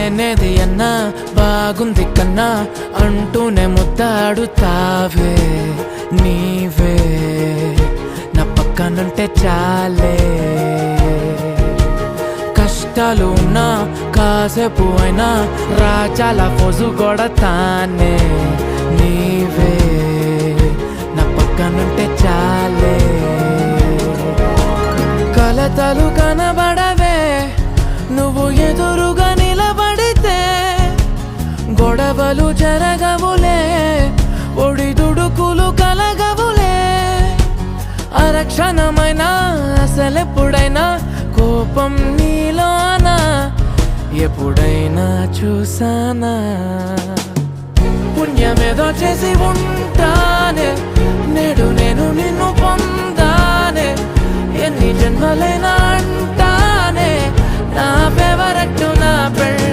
లేనేది అన్నా బాగుంది కన్నా అంటూనే ముద్దాడుతావే నీవే నా పక్కనుంటే చాలే. కష్టాలు ఉన్నా కాసేపు అయినా రాజాల ఫోజు కొడతానే నీవే నా పక్కనుంటే చాలే. కలతలు కనబడవే నువ్వు ఎదురుగా నిలబడితే, గొడవలు జరగవులే ఒడిదుడుకులు కలగవులే. అరక్షణమైనా అసలెప్పుడైనా కోపం నీలోనా ఎప్పుడైనా చూసానా? పుణ్యమేదో చేసి ఉంటానే నేడు నేను నిన్ను పొందానే. ఎన్ని జన్మలైనా అంటానే నా ఫేవరెట్ నా పెళ్ళి